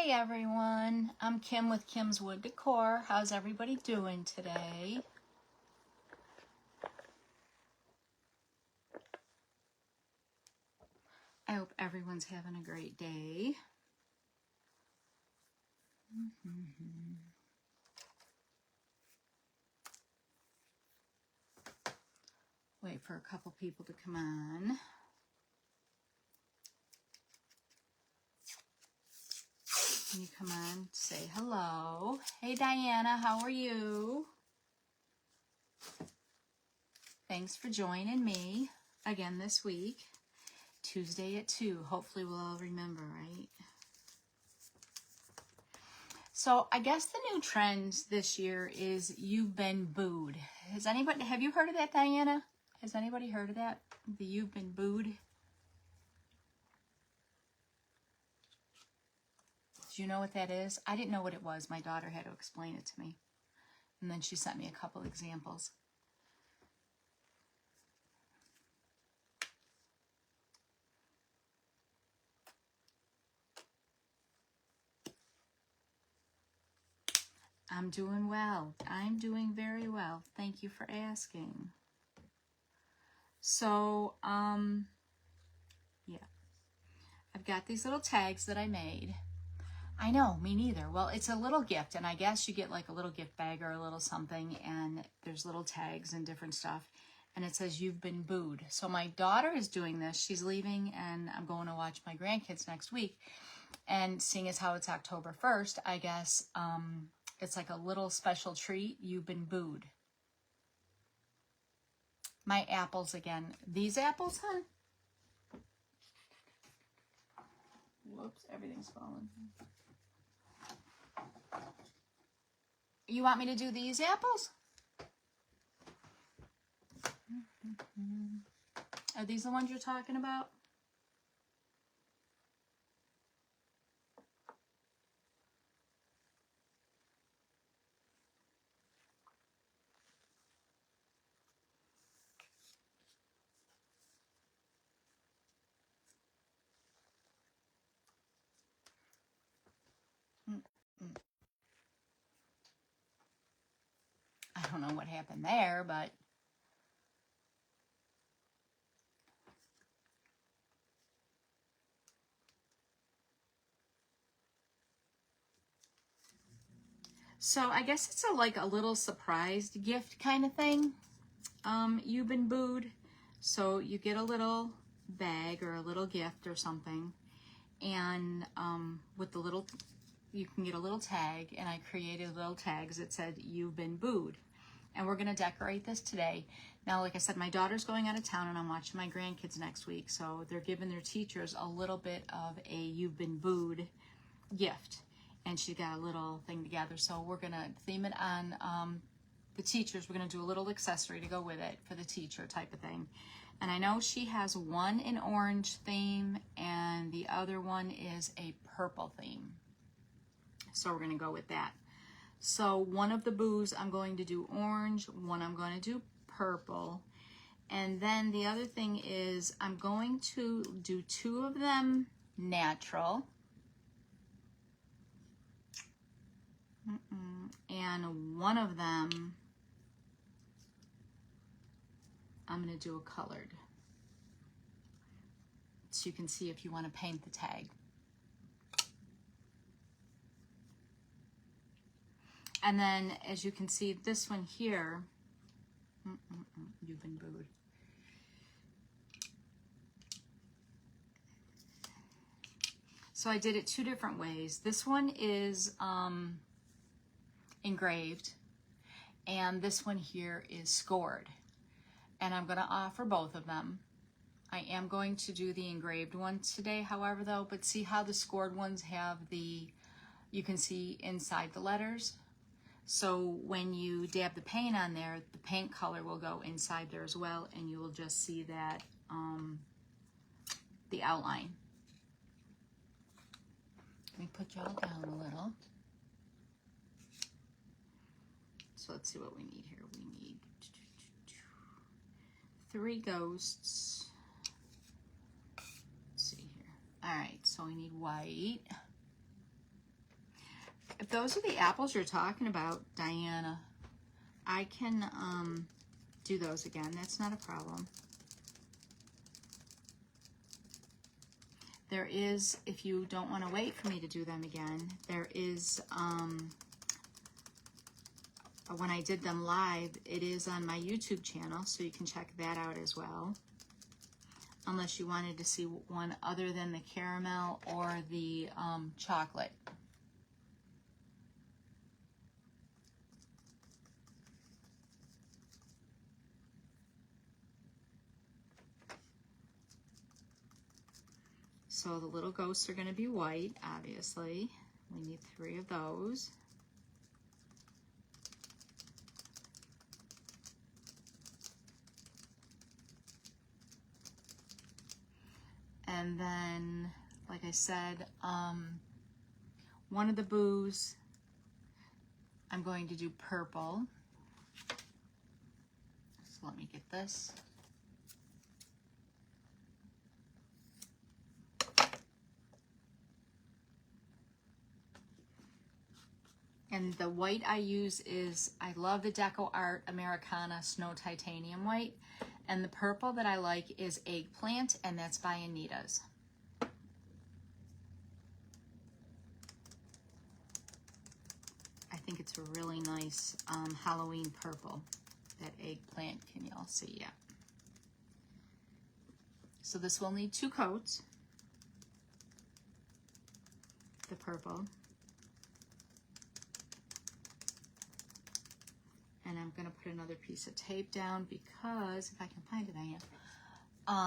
Hey everyone, I'm Kim with Kim's Wood Decor. How's everybody doing today? I hope everyone's having a great day. Wait for a couple people to come on. Can you come on, say hello. Hey Diana, how are you? Thanks for joining me again this week. Tuesday at 2. Hopefully we'll all remember, right? So I guess the new trend this year is you've been booed. Have you heard of that, Diana? Has anybody heard of that? The you've been booed? Do you know what that is? I didn't know what it was. My daughter had to explain it to me. And then she sent me a couple examples. I'm doing well. I'm doing very well. Thank you for asking. So, yeah. I've got these little tags that I made. I know, me neither. Well, it's a little gift, and I guess you get like a little gift bag or a little something, and there's little tags and different stuff, and it says you've been booed. So my daughter is doing this. She's leaving, and I'm going to watch my grandkids next week, and seeing as how it's October 1st, I guess it's like a little special treat. You've been booed. My apples again. These apples, huh? Whoops, everything's falling. You want me to do these apples? Are these the ones you're talking about? I don't know what happened there, but so I guess it's like a little surprised gift kind of thing. You've been booed, so you get a little bag or a little gift or something, and with the little, you can get a little tag, and I created little tags that said you've been booed. And we're gonna decorate this today. Now, like I said, my daughter's going out of town and I'm watching my grandkids next week, so they're giving their teachers a little bit of a you've been booed gift. And she got a little thing together, so we're gonna theme it on the teachers. We're gonna do a little accessory to go with it for the teacher type of thing. And I know she has one in orange theme and the other one is a purple theme. So we're gonna go with that. So one of the boos I'm going to do orange, one I'm going to do purple. And then the other thing is I'm going to do two of them natural. And one of them I'm going to do a colored. So you can see if you want to paint the tag. And then, as you can see, this one here, you've been booed. So I did it two different ways. This one is engraved, and this one here is scored. And I'm going to offer both of them. I am going to do the engraved one today, however, though, but see how the scored ones have the, you can see inside the letters. So when you dab the paint on there, the paint color will go inside there as well, and you will just see that, the outline. Let me put y'all down a little. So let's see what we need here. We need 3 ghosts. Let's see here. All right, so we need white. If those are the apples you're talking about, Diana, I can do those again. That's not a problem. There is, if you don't want to wait for me to do them again, there is, when I did them live, it is on my YouTube channel, so you can check that out as well. Unless you wanted to see one other than the caramel or the chocolate. So the little ghosts are going to be white, obviously. We need 3 of those. And then, like I said, one of the boos, I'm going to do purple. So let me get this. And the white I use is, I love the Deco Art Americana Snow Titanium White. And the purple that I like is Eggplant, and that's by Anita's. I think it's a really nice Halloween purple, that Eggplant. Can you all see? Yeah. So this will need 2 coats. The purple. And I'm going to put another piece of tape down because, if I can find it, I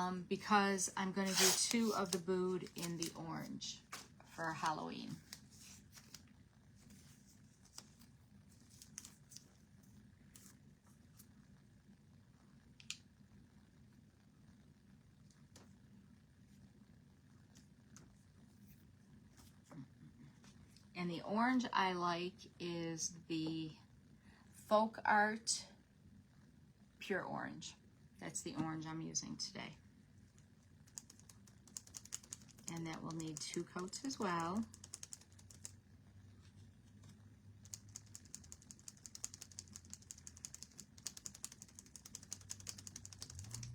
am. Because I'm going to do 2 of the bood in the orange for Halloween. And the orange I like is the Folk Art Pure Orange. That's the orange I'm using today. And that will need 2 coats as well.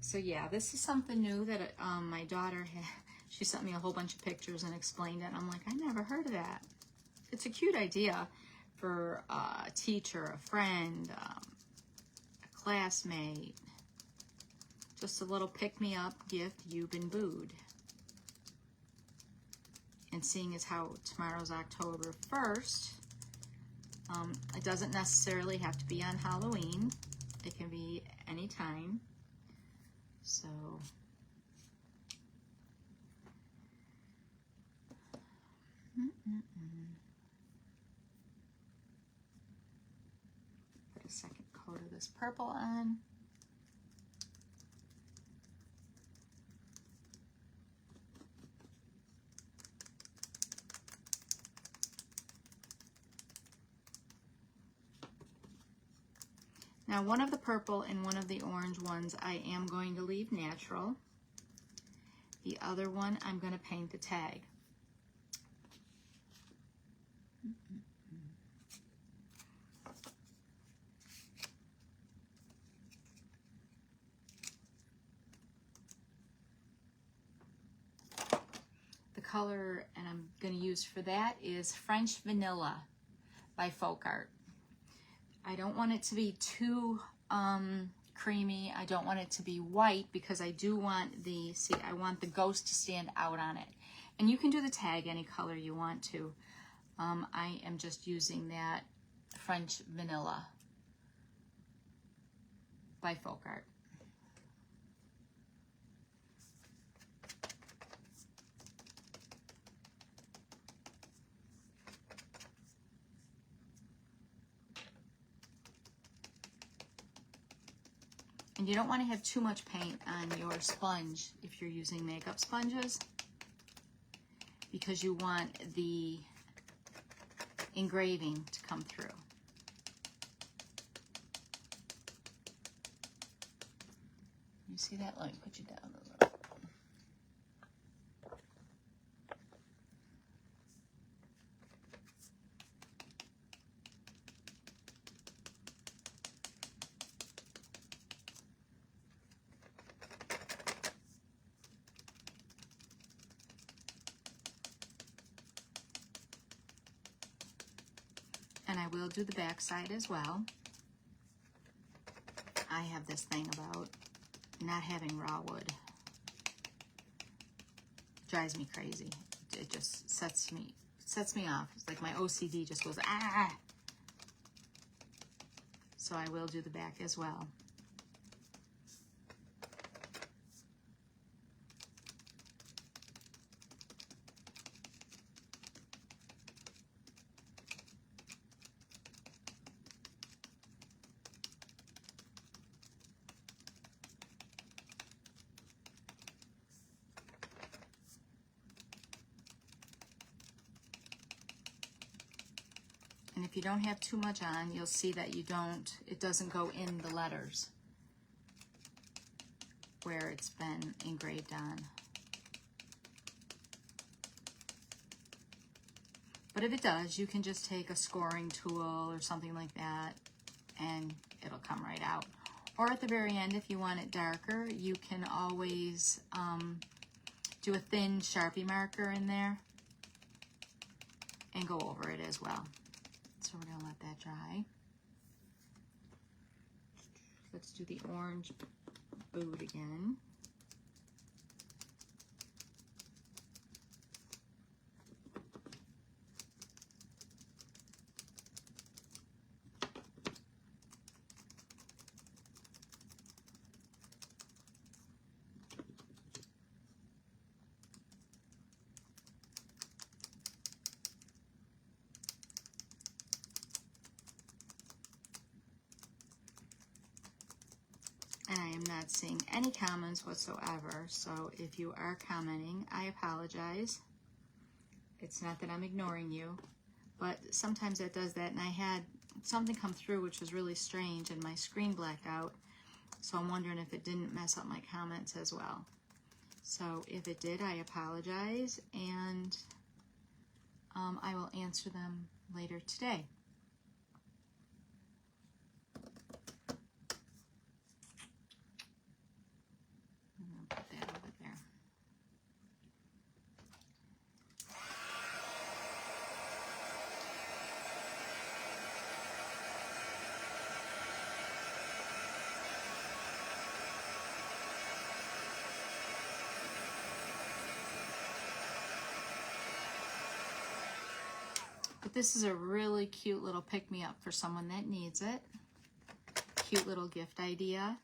So yeah, this is something new that my daughter had. She sent me a whole bunch of pictures and explained it. And I'm like, I never heard of that. It's a cute idea for a teacher, a friend, a classmate. Just a little pick-me-up gift, you've been booed. And seeing as how tomorrow's October 1st, it doesn't necessarily have to be on Halloween. It can be any time. So, put a second coat of this purple on. Now, one of the purple and one of the orange ones I am going to leave natural. The other one I'm going to paint the tag. The color and I'm going to use for that is French Vanilla by Folk Art. I don't want it to be too creamy. I don't want it to be white because I do want the, see, I want the ghost to stand out on it. And you can do the tag any color you want to. I am just using that French Vanilla by Folk Art. And you don't want to have too much paint on your sponge if you're using makeup sponges, because you want the engraving to come through. You see that? Let me put you down a little. And I will do the back side as well. I have this thing about not having raw wood. Drives me crazy. It just sets me off. It's like my OCD just goes, ah! So I will do the back as well. And if you don't have too much on, you'll see that it doesn't go in the letters where it's been engraved on. But if it does, you can just take a scoring tool or something like that and it'll come right out. Or at the very end, if you want it darker, you can always do a thin Sharpie marker in there and go over it as well. So we're going to let that dry. Let's do the orange boot again. And I am not seeing any comments whatsoever, so if you are commenting, I apologize. It's not that I'm ignoring you, but sometimes it does that, and I had something come through which was really strange, and my screen blacked out, so I'm wondering if it didn't mess up my comments as well. So if it did, I apologize, and I will answer them later today. But this is a really cute little pick-me-up for someone that needs it. Cute little gift idea.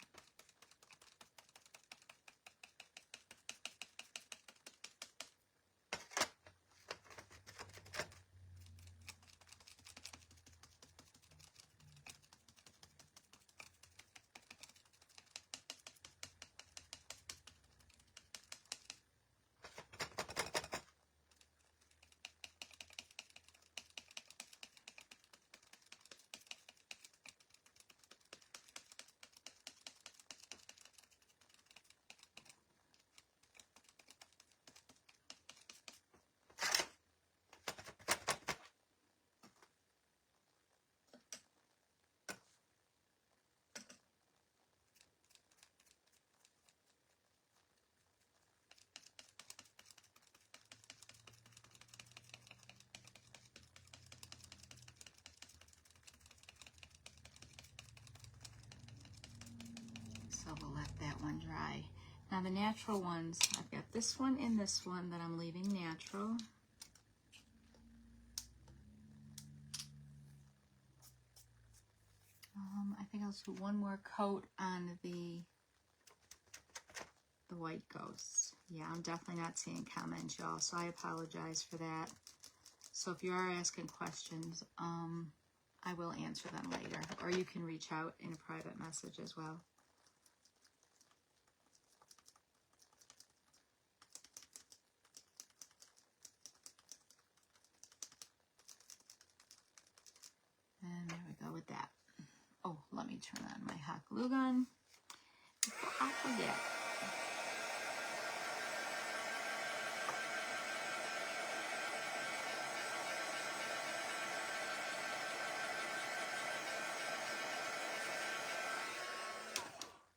So we'll let that one dry. Now the natural ones, I've got this one and this one that I'm leaving natural. I think I'll do one more coat on the white ghosts. Yeah, I'm definitely not seeing comments, y'all, so I apologize for that. So if you are asking questions, I will answer them later, or you can reach out in a private message as well. And there we go with that. Oh, let me turn on my hot glue gun before I forget.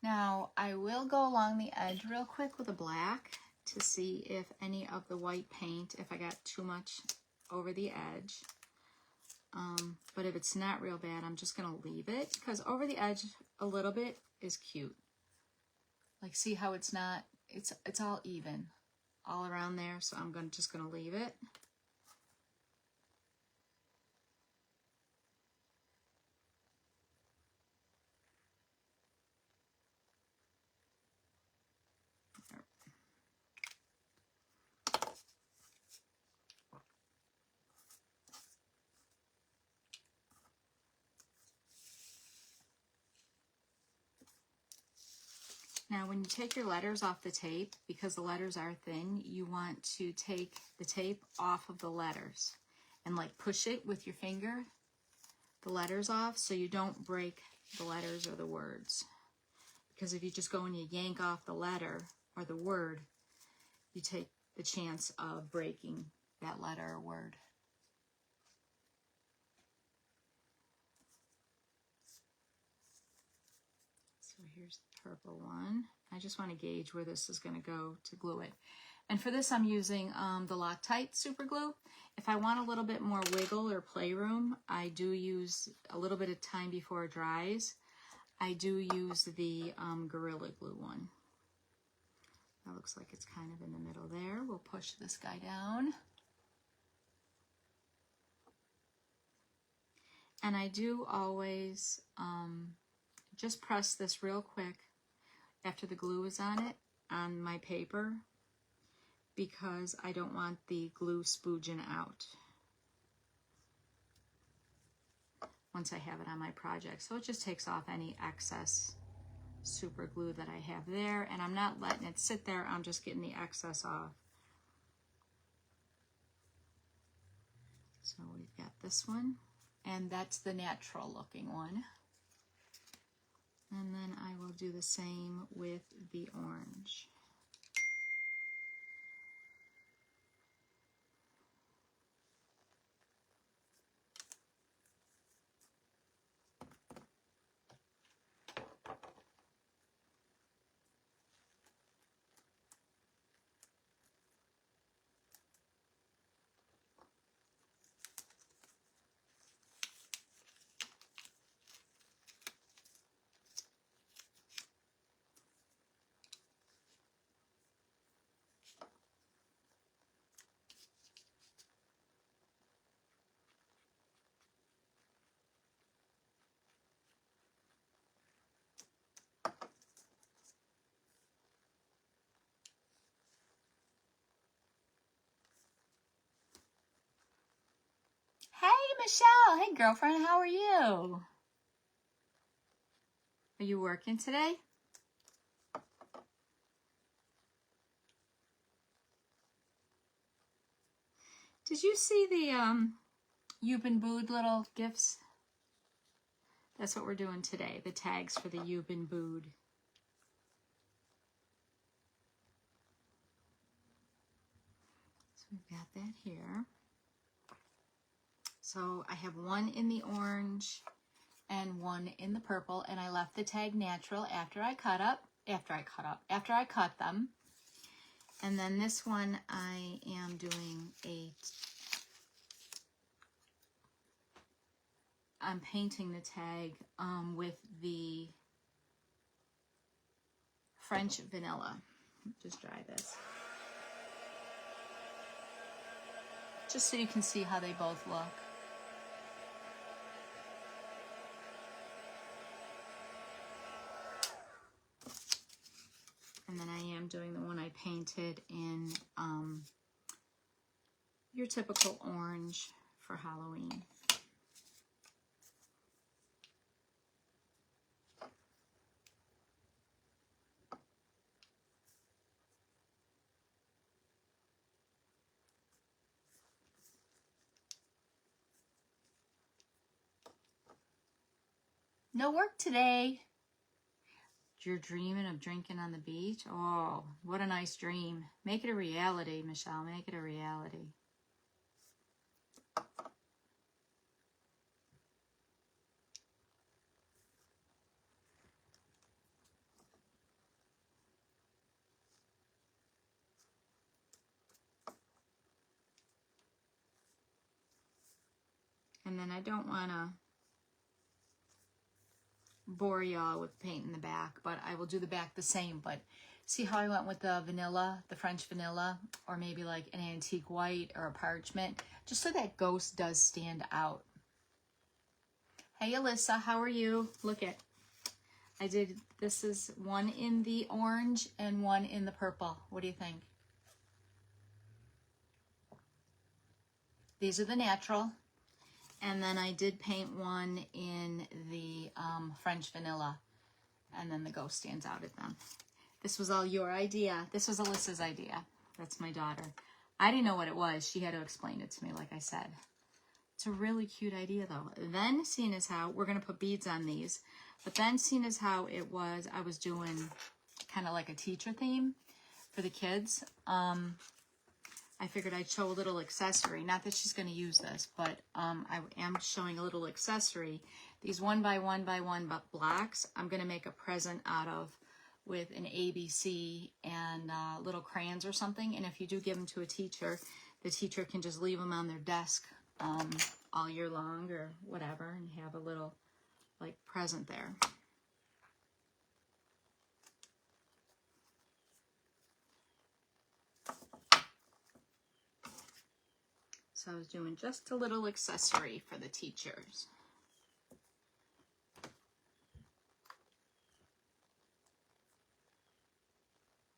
Now, I will go along the edge real quick with a black to see if any of the white paint, if I got too much over the edge. But if it's not real bad, I'm just going to leave it because over the edge a little bit is cute. Like, see how it's not, it's all even all around there. So I'm just going to leave it. Now, when you take your letters off the tape, because the letters are thin, you want to take the tape off of the letters and like push it with your finger, the letters off, so you don't break the letters or the words. Because if you just go and you yank off the letter or the word, you take the chance of breaking that letter or word. So here's the purple one. I just want to gauge where this is going to go to glue it. And for this, I'm using the Loctite super glue. If I want a little bit more wiggle or playroom, I do use a little bit of time before it dries. I do use the Gorilla Glue one. That looks like it's kind of in the middle there. We'll push this guy down. And I do always just press this real quick after the glue is on it, on my paper, because I don't want the glue spooging out once I have it on my project. So it just takes off any excess super glue that I have there, and I'm not letting it sit there, I'm just getting the excess off. So we've got this one, and that's the natural looking one. And then I will do the same with the orange. Hey, Michelle. Hey, girlfriend. How are you? Are you working today? Did you see the You've Been Booed little gifts? That's what we're doing today, the tags for the You've Been Booed. So we've got that here. So I have one in the orange and one in the purple, and I left the tag natural after I cut them. And then this one I am doing I'm painting the tag with the French vanilla. Just dry this. Just so you can see how they both look. And then I am doing the one I painted in your typical orange for Halloween. No work today. You're dreaming of drinking on the beach? Oh, what a nice dream. Make it a reality, Michelle. Make it a reality. And And then I don't want to bore y'all with painting the back, but I will do the back the same. But see how I went with the vanilla, the French vanilla, or maybe like an antique white or a parchment, just so that ghost does stand out. Hey Alyssa, how are you? Look at, I did, this is one in the orange and one in the purple. What do you think? These are the natural. And then I did paint one in the French vanilla. And then the ghost stands out at them. This was all your idea. This was Alyssa's idea. That's my daughter. I didn't know what it was. She had to explain it to me, like I said. It's a really cute idea, though. Then, seeing as how, we're going to put beads on these. But then, seeing as how it was, I was doing kind of like a teacher theme for the kids. I figured I'd show a little accessory. Not that she's going to use this, but I am showing a little accessory. These 1 by 1 by 1 blocks, I'm going to make a present out of with an ABC and little crayons or something. And if you do give them to a teacher, the teacher can just leave them on their desk all year long or whatever and have a little like present there. So I was doing just a little accessory for the teachers.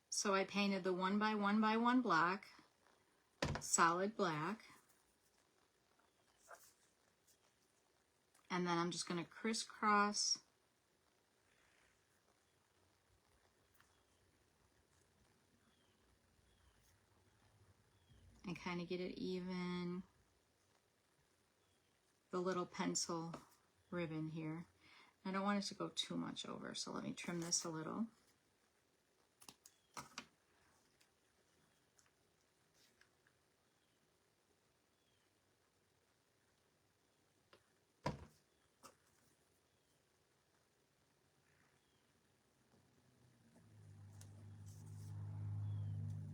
So I painted the 1 by 1 by 1 block, solid black. And then I'm just going to crisscross and kind of get it even. The little pencil ribbon here. I don't want it to go too much over, so let me trim this a little.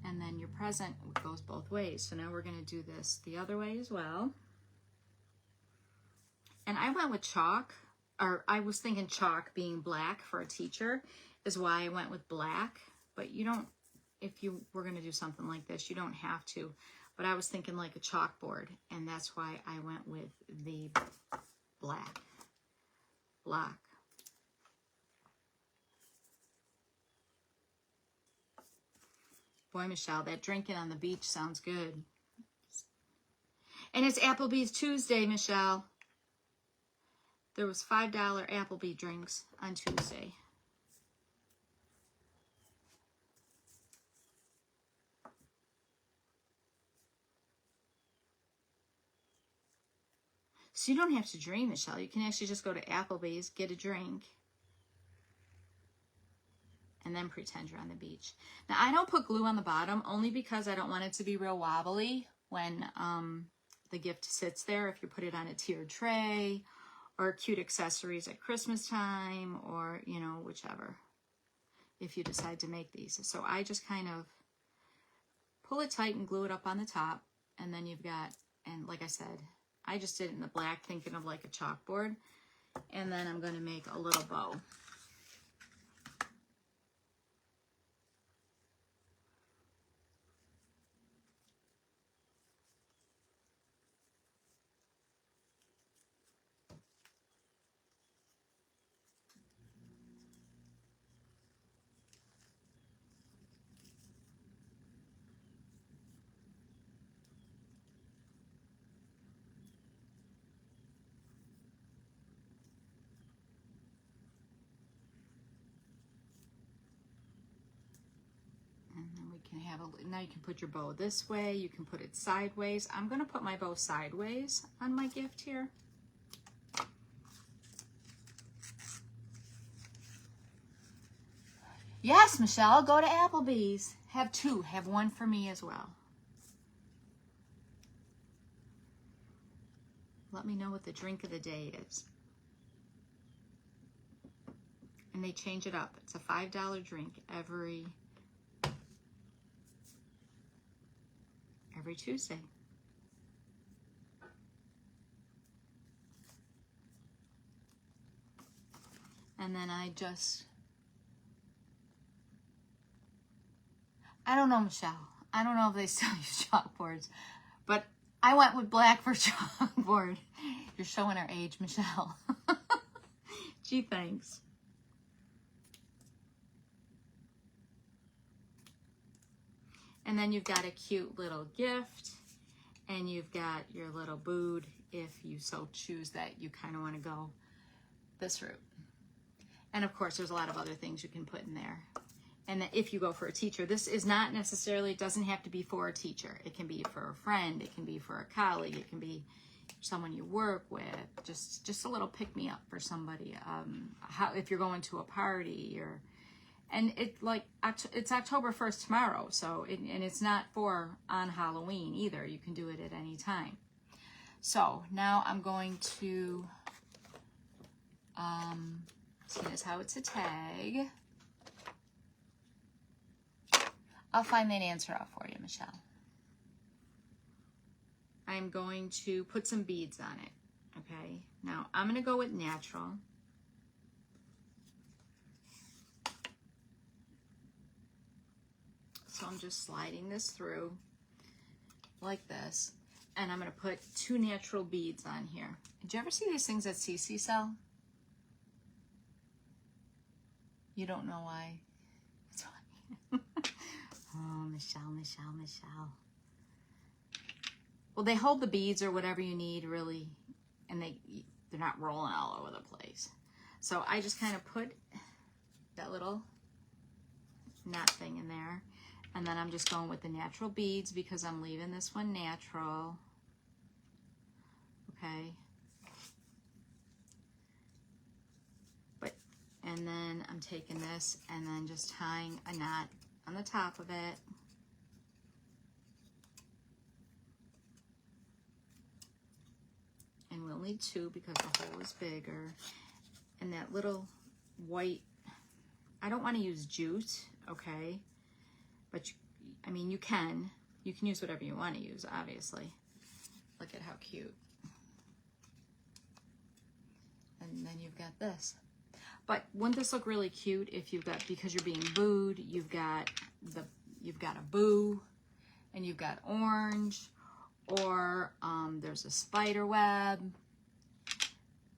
And then your present goes both ways. So now we're going to do this the other way as well. And I went with chalk, or I was thinking chalk being black for a teacher is why I went with black. But you don't, if you were going to do something like this, you don't have to. But I was thinking like a chalkboard, and that's why I went with the black block. Boy, Michelle, that drinking on the beach sounds good. And it's Applebee's Tuesday, Michelle. There was $5 Applebee drinks on Tuesday. So you don't have to drink, Michelle. You can actually just go to Applebee's, get a drink, and then pretend you're on the beach. Now, I don't put glue on the bottom only because I don't want it to be real wobbly when the gift sits there. If you put it on a tiered tray or cute accessories at Christmas time or, you know, whichever, if you decide to make these. So I just kind of pull it tight and glue it up on the top. And then you've got, and like I said, I just did it in the black thinking of like a chalkboard. And then I'm going to make a little bow. And then we can have a, now you can put your bow this way, you can put it sideways. I'm going to put my bow sideways on my gift here. Yes, Michelle, go to Applebee's. Have two, have one for me as well. Let me know what the drink of the day is. And they change it up. It's a $5 drink every Tuesday. And then I don't know, Michelle. I don't know if they still use chalkboards, but I went with black for chalkboard. You're showing our age, Michelle. Gee, thanks. And then you've got a cute little gift, and you've got your little bood if you so choose that you kind of want to go this route. And of course, there's a lot of other things you can put in there. And that if you go for a teacher, this is not necessarily, it doesn't have to be for a teacher. It can be for a friend, it can be for a colleague, it can be someone you work with, just a little pick-me-up for somebody. If you're going to a party, or and it's October 1st tomorrow, so and it's not for on Halloween either. You can do it at any time. So now I'm going to seeing as how it's a tag, I'll find that answer out for you, Michelle. I'm going to put some beads on it, okay? Now, I'm going to go with natural. So I'm just sliding this through like this, and I'm going to put 2 natural beads on here. Did you ever see these things at CC sell? You don't know why? It's funny. Oh, Michelle. Well, they hold the beads or whatever you need, really, and they're not rolling all over the place. So I just kind of put that little knot thing in there, and then I'm just going with the natural beads because I'm leaving this one natural. Okay. And then I'm taking this and then just tying a knot on the top of it. And we'll need 2 because the hole is bigger. And that little white, I don't want to use jute, okay? But I mean, you can use whatever you want to use, obviously. Look at how cute. And then you've got this. But wouldn't this look really cute if you've got, because you're being booed, you've got a boo, and you've got orange, or there's a spider web.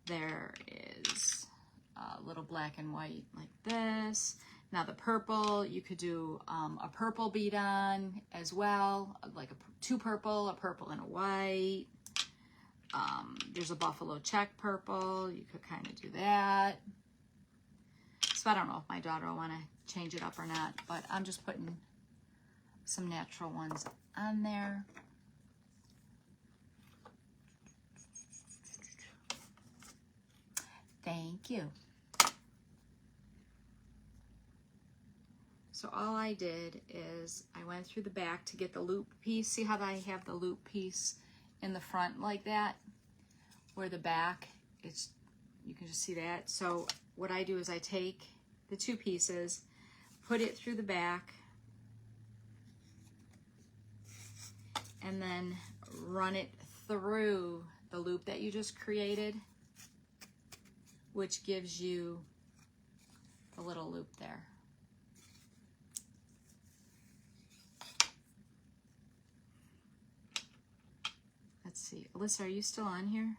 There is a little black and white like this. Now the purple, you could do a purple bead on as well, like 2 purple, a purple and a white. There's a buffalo check purple. You could kind of do that. So I don't know if my daughter will want to change it up or not, but I'm just putting some natural ones on there. Thank you. So all I did is I went through the back to get the loop piece. See how I have the loop piece in the front like that? Where the back, you can just see that. So what I do is I take the 2 pieces, put it through the back, and then run it through the loop that you just created, which gives you a little loop there. Let's see. Alyssa, are you still on here?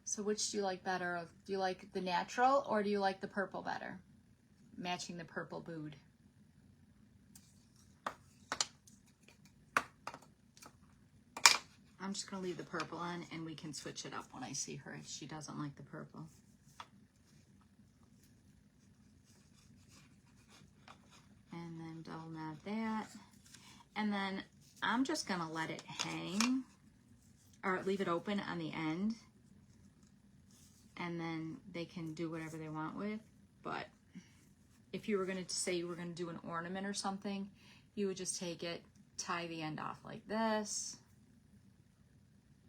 So which do you like better? Do you like the natural or do you like the purple better? Matching the purple bood. I'm just going to leave the purple on and we can switch it up when I see her if she doesn't like the purple. And then double knot that. And then I'm just going to let it hang or leave it open on the end. And then they can do whatever they want with. But if you were going to say you were going to do an ornament or something, you would just take it, tie the end off like this,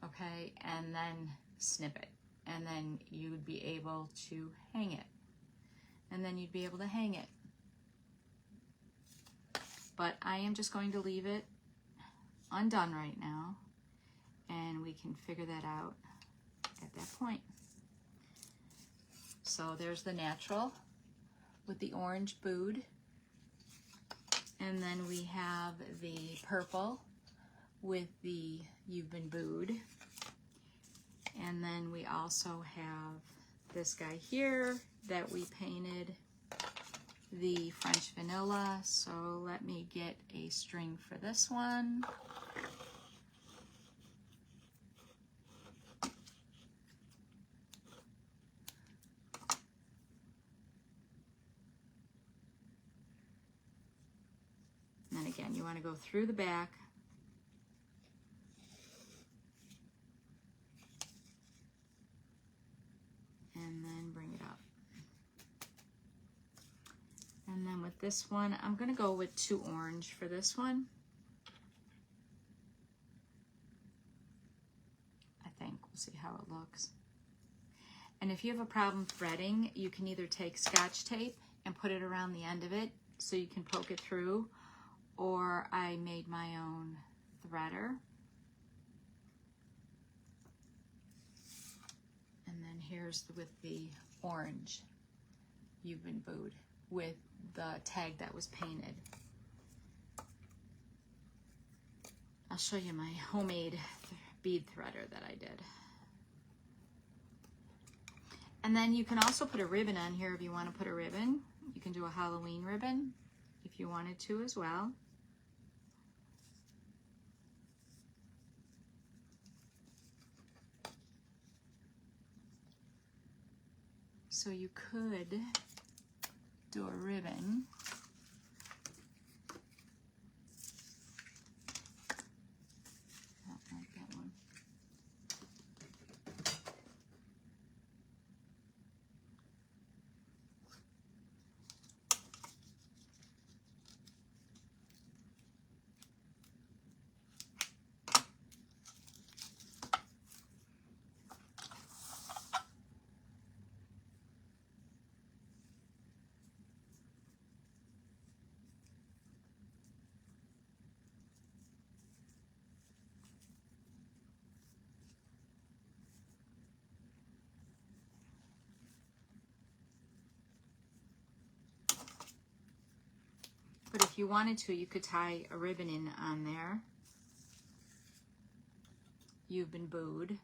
okay, and then snip it. And then you would be able to hang it. and then you'd be able to hang it. But I am just going to leave it undone right now, and we can figure that out at that point. So there's the natural with the orange bood, and then we have the purple with the You've Been Booed, and then we also have this guy here that we painted the French vanilla. So let me get a string for this one. And then again, you want to go through the back. And then bring it up. And then with this one, I'm going to go with 2 orange for this one. I think. We'll see how it looks. And if you have a problem threading, you can either take Scotch tape and put it around the end of it so you can poke it through, or I made my own threader. And then here's with the orange You've Been Booed with the tag that was painted. I'll show you my homemade bead threader that I did. And then you can also put a ribbon on here if you want to put a ribbon. You can do a Halloween ribbon if you wanted to as well. So you could do a ribbon. I don't like that one. But if you wanted to, you could tie a ribbon in on there. You've Been Booed.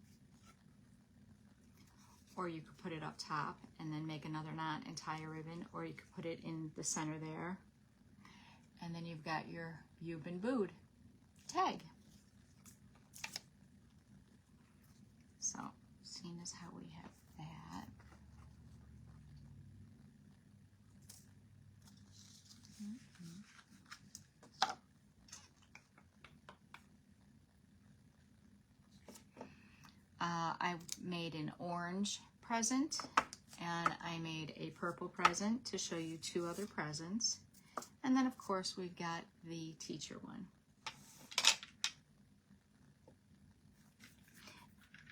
Or you could put it up top and then make another knot and tie a ribbon, or you could put it in the center there. And then you've got your You've Been Booed tag. So, seeing as how we have that. I made an orange present, and I made a purple present to show you 2 other presents. And then of course we've got the teacher one.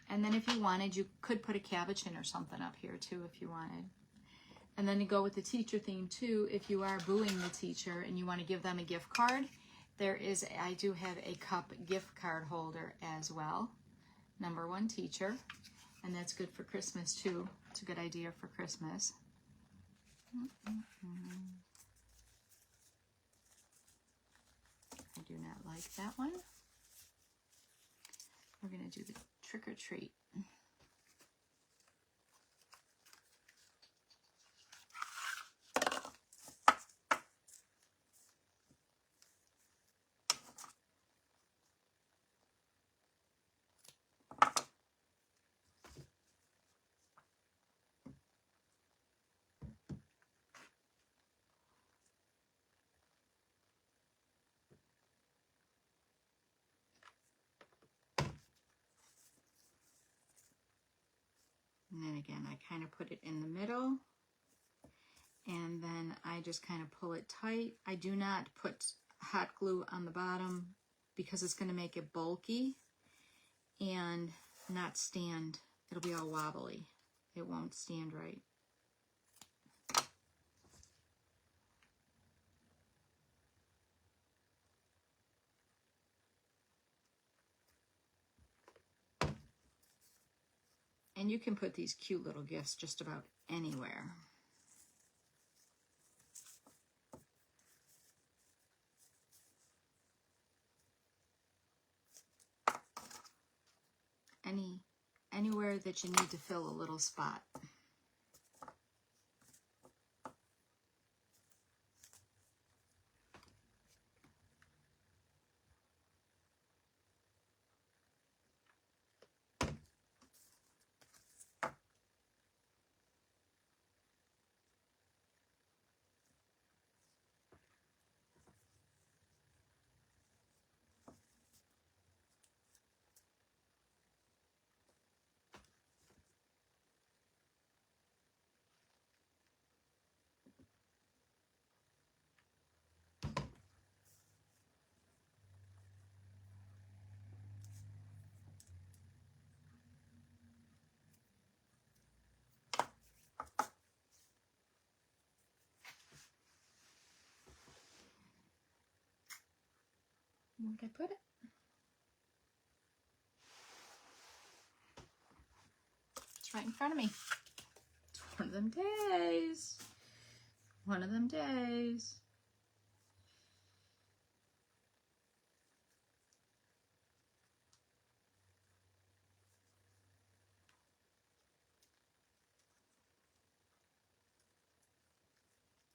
And then if you wanted, you could put a cabochon or something up here too if you wanted. And then to go with the teacher theme too, if you are booing the teacher and you want to give them a gift card, I do have a cup gift card holder as well. Number 1 teacher, and that's good for Christmas too. It's a good idea for Christmas. I do not like that one. We're going to do the trick or treat. And then again, I kind of put it in the middle, and then I just kind of pull it tight. I do not put hot glue on the bottom because it's going to make it bulky and not stand. It'll be all wobbly. It won't stand right. And you can put these cute little gifts just about anywhere. Anywhere that you need to fill a little spot. Where'd I put it? It's right in front of me. It's one of them days. One of them days.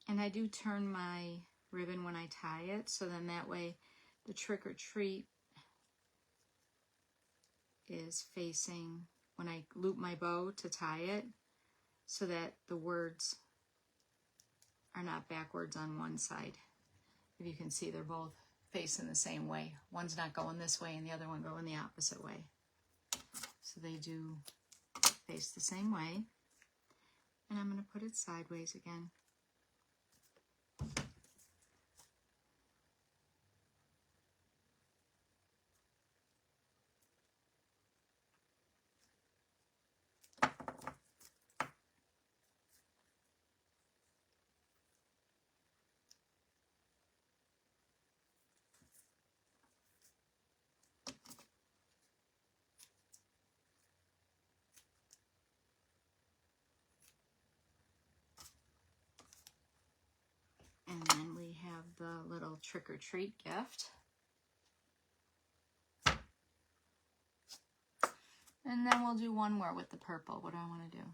And I do turn my ribbon when I tie it, so then that way the trick or treat is facing, when I loop my bow to tie it, so that the words are not backwards on one side. If you can see, they're both facing the same way. One's not going this way and the other one going the opposite way. So they do face the same way. And I'm going to put it sideways again. And then we have the little trick or treat gift. And then we'll do one more with the purple. What do I want to do?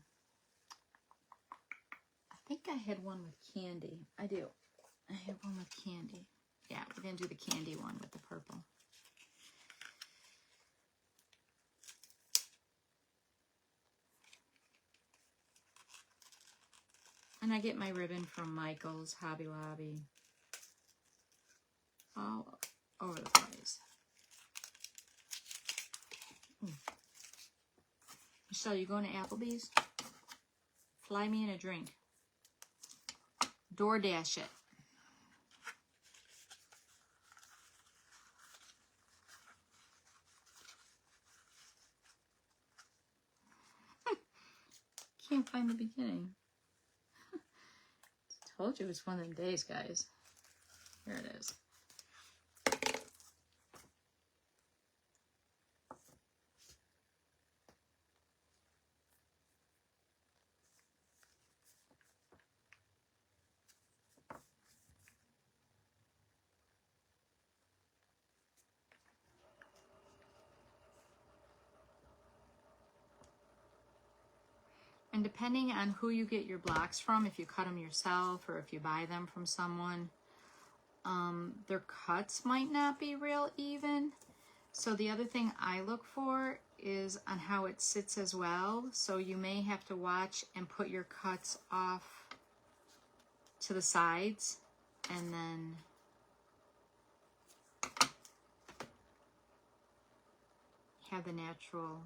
I think I had one with candy. I do. I had one with candy. Yeah, we're going to do the candy one with the purple. And I get my ribbon from Michael's, Hobby Lobby. All over the place. Michelle, you going to Applebee's? Fly me in a drink. DoorDash it. Can't find the beginning. Told you it was one of them days, guys. Here it is. And depending on who you get your blocks from, if you cut them yourself or if you buy them from someone, their cuts might not be real even. So the other thing I look for is on how it sits as well. So you may have to watch and put your cuts off to the sides and then have the natural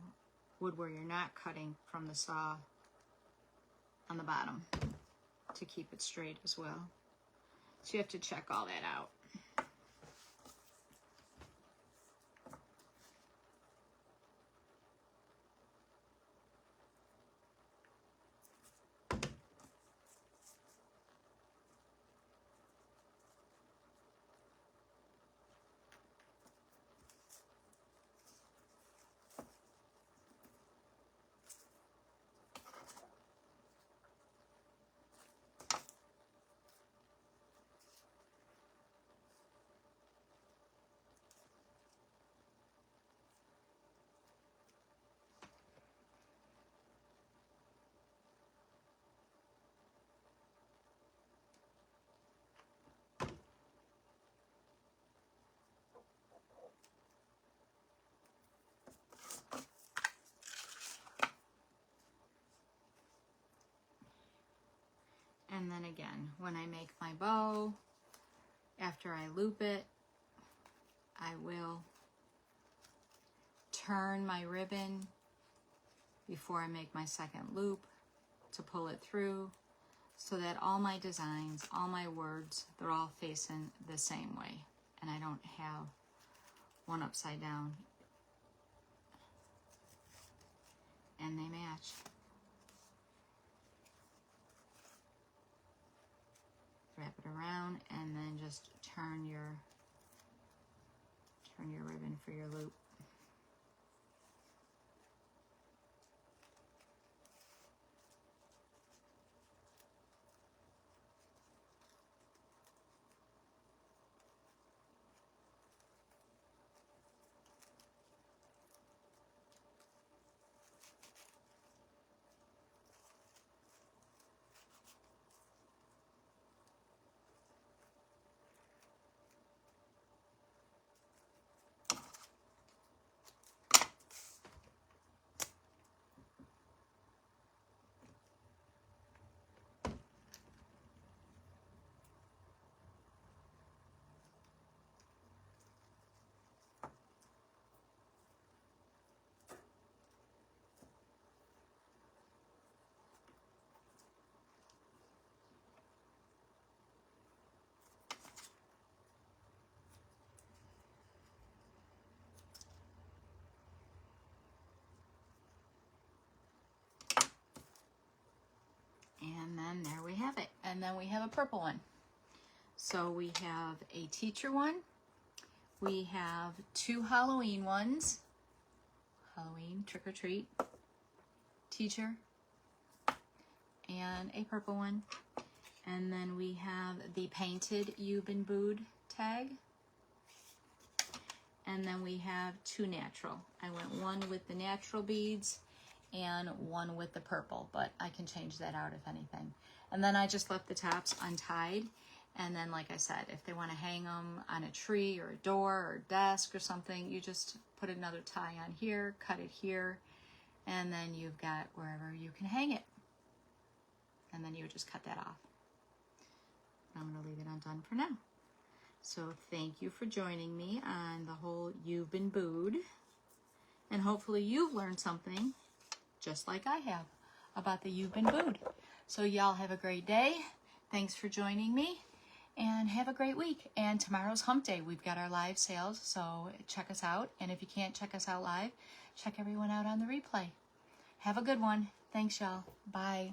wood where you're not cutting from the saw on the bottom to keep it straight as well. So you have to check all that out. when I make my bow, after I loop it, I will turn my ribbon before I make my second loop to pull it through, so that all my designs, all my words, they're all facing the same way, and I don't have one upside down, and they match. Wrap it around and then just turn your ribbon for your loop. And then there we have it. And then we have a purple one. So we have a teacher one. We have 2 Halloween ones. Halloween, trick or treat, teacher, and a purple one. And then we have the painted You've Been Booed tag. And then we have 2 natural. I went one with the natural beads and one with the purple, but I can change that out if anything. And then I just left the tops untied. And then, like I said, if they want to hang them on a tree or a door or a desk or something, you just put another tie on here, cut it here, and then you've got wherever you can hang it. And then you would just cut that off. I'm going to leave it undone for now. So thank you for joining me on the whole You've Been Booed. And hopefully you've learned something, just like I have, about the You've Been Booed. So y'all have a great day. Thanks for joining me. And have a great week. And tomorrow's hump day. We've got our live sales, so check us out. And if you can't check us out live, check everyone out on the replay. Have a good one. Thanks, y'all. Bye.